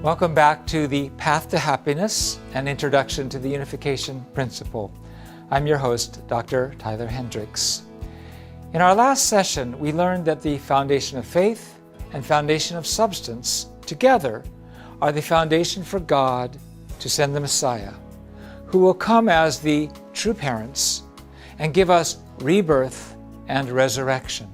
Welcome back to the Path to Happiness, an introduction to the unification principle. I'm your host, Dr. Tyler Hendricks. In our last session, we learned that the foundation of faith and foundation of substance together are the foundation for God to send the Messiah, who will come as the true parents and give us rebirth and resurrection.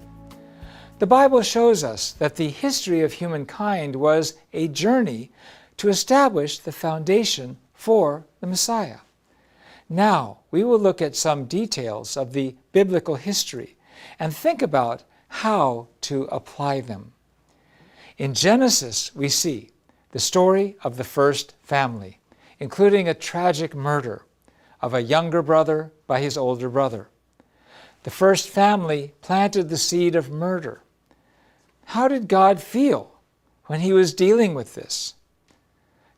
The Bible shows us that the history of humankind was a journey to establish the foundation for the Messiah. Now, we will look at some details of the biblical history and think about how to apply them. In Genesis, we see the story of the first family, including a tragic murder of a younger brother by his older brother. The first family planted the seed of murder. How did God feel when he was dealing with this?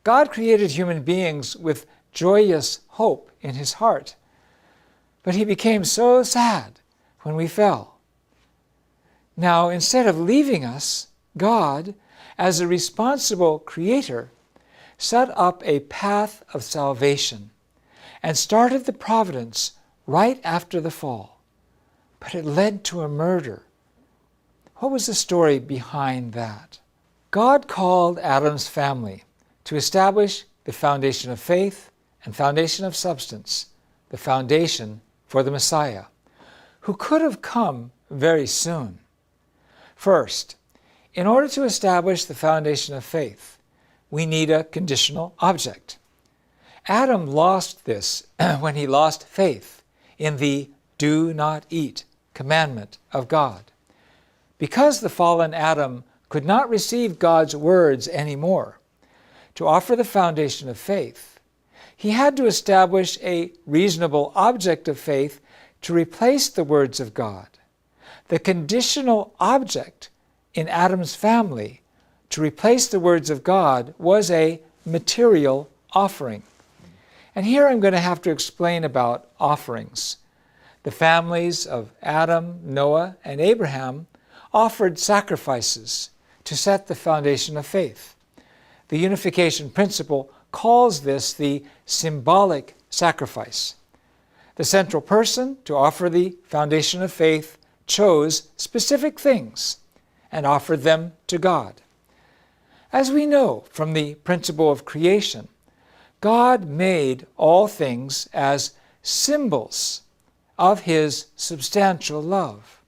God created human beings with joyous hope in his heart, but he became so sad when we fell. Now, instead of leaving us, God, as a responsible creator, set up a path of salvation and started the providence right after the fall. But it led to a murder. What was the story behind that? God called Adam's family to establish the foundation of faith and foundation of substance, the foundation for the Messiah, who could have come very soon. First, in order to establish the foundation of faith, we need a conditional object. Adam lost this when he lost faith in the "do not eat" commandment of God. Because the fallen Adam could not receive God's words anymore, to offer the foundation of faith, he had to establish a reasonable object of faith to replace the words of God. The conditional object in Adam's family to replace the words of God was a material offering. And here I'm going to have to explain about offerings. The families of Adam, Noah, and Abraham offered sacrifices to set the foundation of faith. The unification principle calls this the symbolic sacrifice. The central person to offer the foundation of faith chose specific things and offered them to God. As we know from the principle of creation, God made all things as symbols of his substantial love.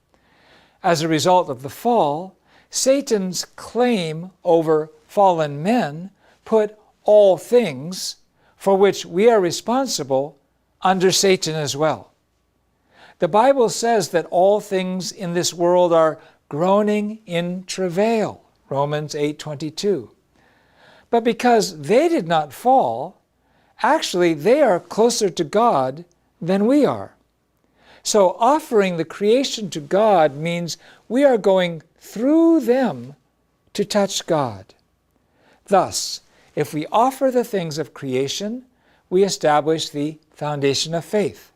As a result of the fall, Satan's claim over fallen men put all things for which we are responsible under Satan as well. The Bible says that all things in this world are groaning in travail, Romans 8:22. But because they did not fall, actually they are closer to God than we are. So offering the creation to God means we are going through them to touch God. Thus, if we offer the things of creation, we establish the foundation of faith.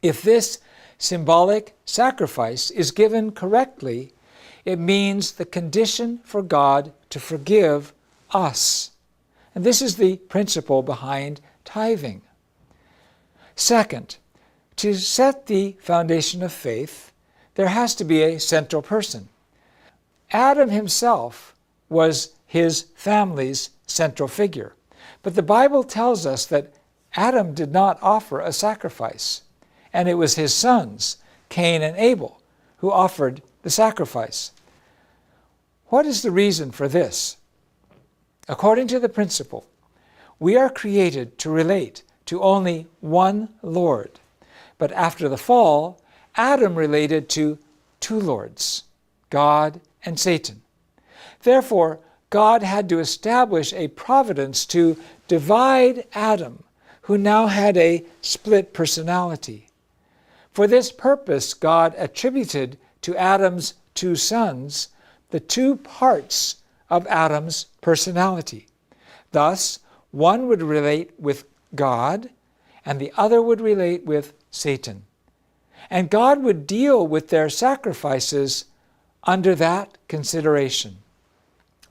If this symbolic sacrifice is given correctly, it means the condition for God to forgive us. And this is the principle behind tithing. Second, to set the foundation of faith, there has to be a central person. Adam himself was his family's central figure. But the Bible tells us that Adam did not offer a sacrifice, and it was his sons, Cain and Abel, who offered the sacrifice. What is the reason for this? According to the principle, we are created to relate to only one Lord. But after the fall, Adam related to two lords, God and Satan. Therefore, God had to establish a providence to divide Adam, who now had a split personality. For this purpose, God attributed to Adam's two sons the two parts of Adam's personality. Thus, one would relate with God, and the other would relate with Satan. And God would deal with their sacrifices under that consideration.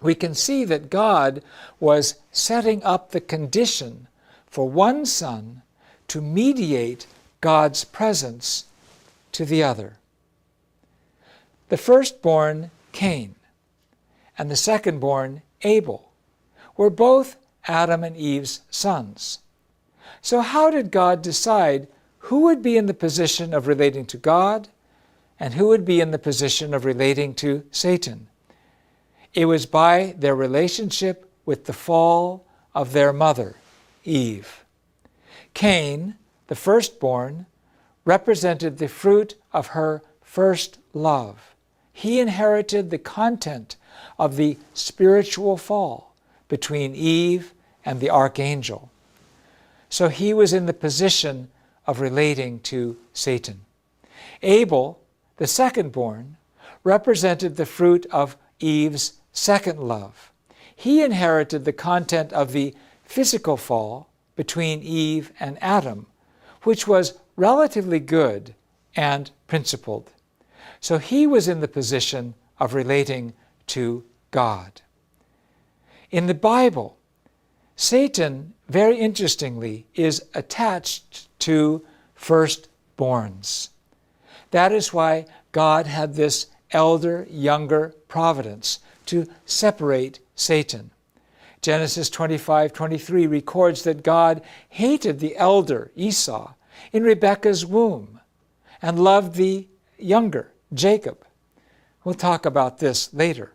we can see that God was setting up the condition for one son to mediate God's presence to the other. The firstborn, Cain, and the secondborn, Abel, were both Adam and Eve's sons. So how did God decide who would be in the position of relating to God and who would be in the position of relating to Satan? It was by their relationship with the fall of their mother, Eve. Cain, the firstborn, represented the fruit of her first love. He inherited the content of the spiritual fall between Eve and the archangel. So he was in the position of relating to Satan. Abel, the secondborn, represented the fruit of Eve's second love. He inherited the content of the physical fall between Eve and Adam, which was relatively good and principled. So he was in the position of relating to God. In the Bible, Satan, very interestingly, is attached to firstborns. That is why God had this elder-younger providence to separate Satan. Genesis 25:23 records that God hated the elder, Esau, in Rebekah's womb and loved the younger, Jacob. We'll talk about this later.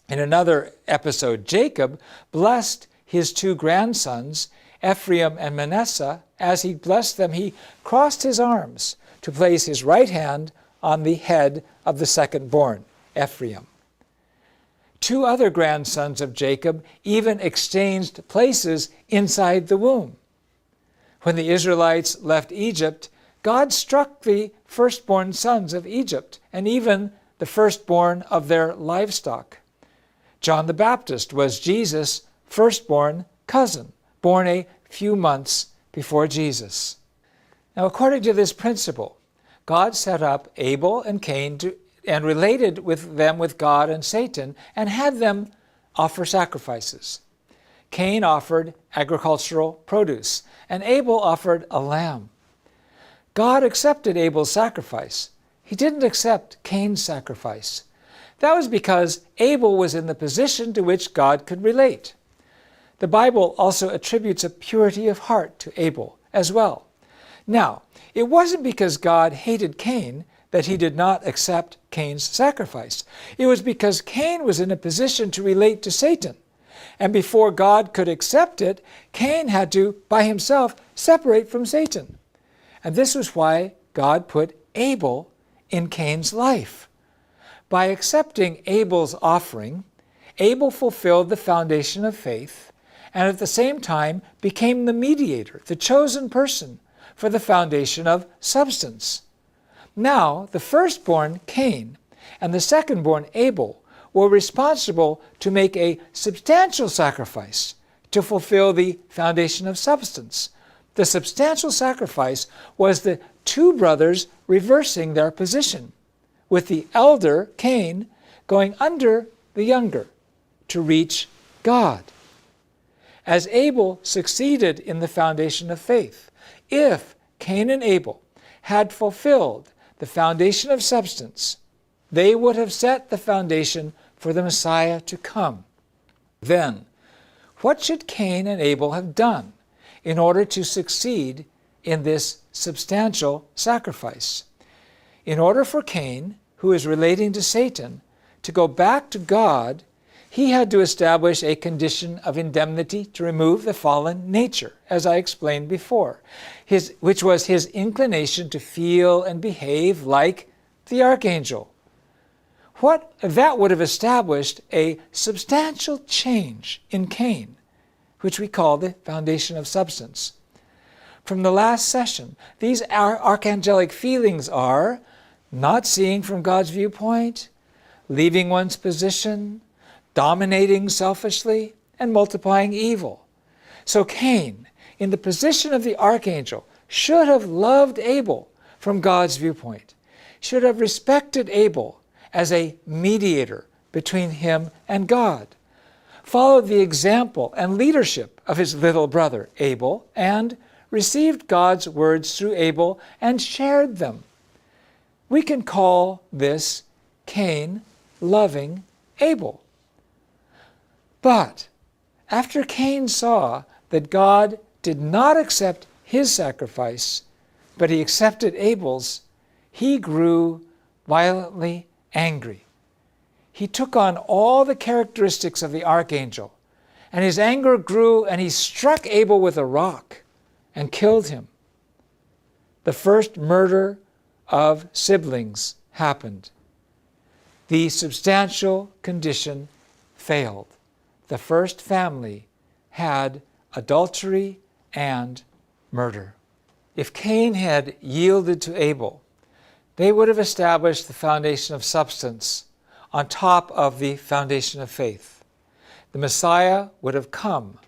In another episode, Jacob blessed his two grandsons, Ephraim and Manasseh. As he blessed them, he crossed his arms to place his right hand on the head of the secondborn, Ephraim. Two other grandsons of Jacob even exchanged places inside the womb. When the Israelites left Egypt, God struck the firstborn sons of Egypt and even the firstborn of their livestock. John the Baptist was Jesus' firstborn cousin, born a few months before Jesus. Now, according to this principle, God set up Abel and Cain and related with them with God and Satan and had them offer sacrifices. Cain offered agricultural produce, and Abel offered a lamb. God accepted Abel's sacrifice. He didn't accept Cain's sacrifice. That was because Abel was in the position to which God could relate. The Bible also attributes a purity of heart to Abel as well. Now, it wasn't because God hated Cain that he did not accept Cain's sacrifice. It was because Cain was in a position to relate to Satan. And before God could accept it, Cain had to, by himself, separate from Satan. And this was why God put Abel in Cain's life. By accepting Abel's offering, Abel fulfilled the foundation of faith and at the same time became the mediator, the chosen person for the foundation of substance. Now, the firstborn, Cain, and the secondborn, Abel, were responsible to make a substantial sacrifice to fulfill the foundation of substance. The substantial sacrifice was the two brothers reversing their position, with the elder, Cain, going under the younger to reach God. As Abel succeeded in the foundation of faith, if Cain and Abel had fulfilled the foundation of substance, they would have set the foundation for the Messiah to come. Then, what should Cain and Abel have done in order to succeed in this substantial sacrifice? In order for Cain, who is relating to Satan, to go back to God, he had to establish a condition of indemnity to remove the fallen nature, as I explained before, which was his inclination to feel and behave like the archangel. That would have established a substantial change in Cain, which we call the foundation of substance. From the last session, these archangelic feelings are not seeing from God's viewpoint, leaving one's position, dominating selfishly, and multiplying evil. So Cain, in the position of the archangel, should have loved Abel from God's viewpoint, should have respected Abel as a mediator between him and God, followed the example and leadership of his little brother Abel, and received God's words through Abel and shared them. We can call this Cain loving Abel. But after Cain saw that God did not accept his sacrifice, but he accepted Abel's, he grew violently angry. He took on all the characteristics of the archangel, and his anger grew, and he struck Abel with a rock and killed him. The first murder of siblings happened. The substantial condition failed. The first family had adultery and murder. If Cain had yielded to Abel, they would have established the foundation of substance on top of the foundation of faith. The Messiah would have come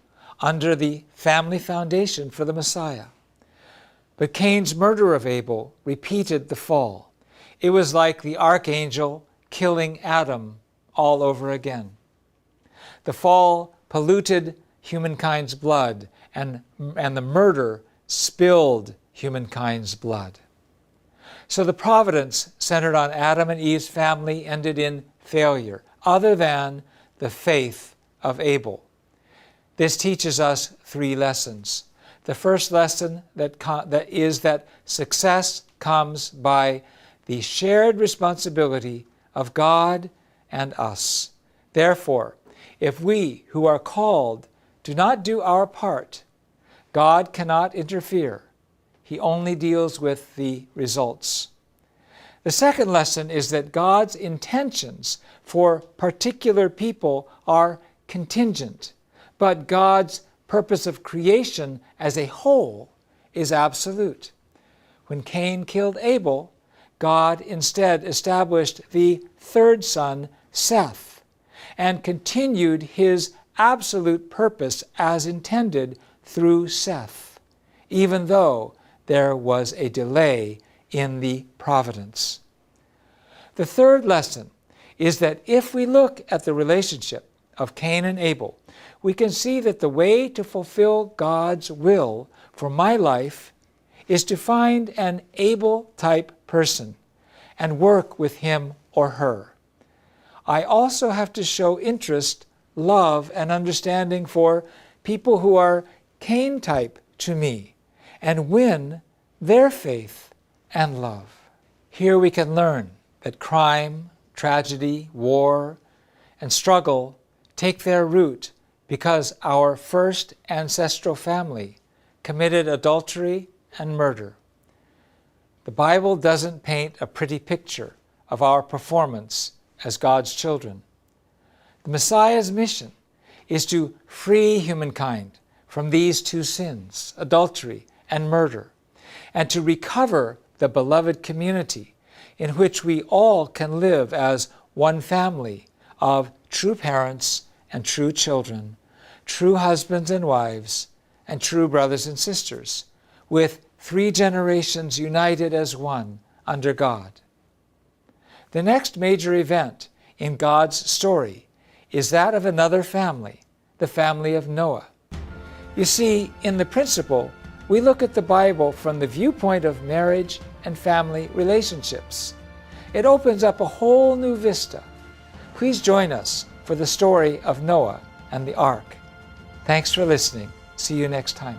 under the family foundation for the Messiah. But Cain's murder of Abel repeated the fall. It was like the archangel killing Adam all over again. The fall polluted humankind's blood, and the murder spilled humankind's blood. So the providence centered on Adam and Eve's family ended in failure, other than the faith of Abel. This teaches us 3 lessons. The first lesson is that success comes by the shared responsibility of God and us. Therefore, if we who are called do not do our part, God cannot interfere. He only deals with the results. The second lesson is that God's intentions for particular people are contingent, but God's purpose of creation as a whole is absolute. When Cain killed Abel, God instead established the third son, Seth, and continued his absolute purpose as intended through Seth, even though there was a delay in the providence. The third lesson is that if we look at the relationship of Cain and Abel, we can see that the way to fulfill God's will for my life is to find an Abel-type person and work with him or her. I also have to show interest, love, and understanding for people who are Cain-type to me and win their faith and love. Here we can learn that crime, tragedy, war, and struggle take their root because our first ancestral family committed adultery and murder. The Bible doesn't paint a pretty picture of our performance as God's children. The Messiah's mission is to free humankind from these 2 sins, adultery and murder, and to recover the beloved community in which we all can live as one family of true parents and true children, true husbands and wives, and true brothers and sisters, with 3 generations united as one under God. The next major event in God's story is that of another family, the family of Noah. You see, in the principle, we look at the Bible from the viewpoint of marriage and family relationships. It opens up a whole new vista. Please join us for the story of Noah and the ark. Thanks for listening. See you next time.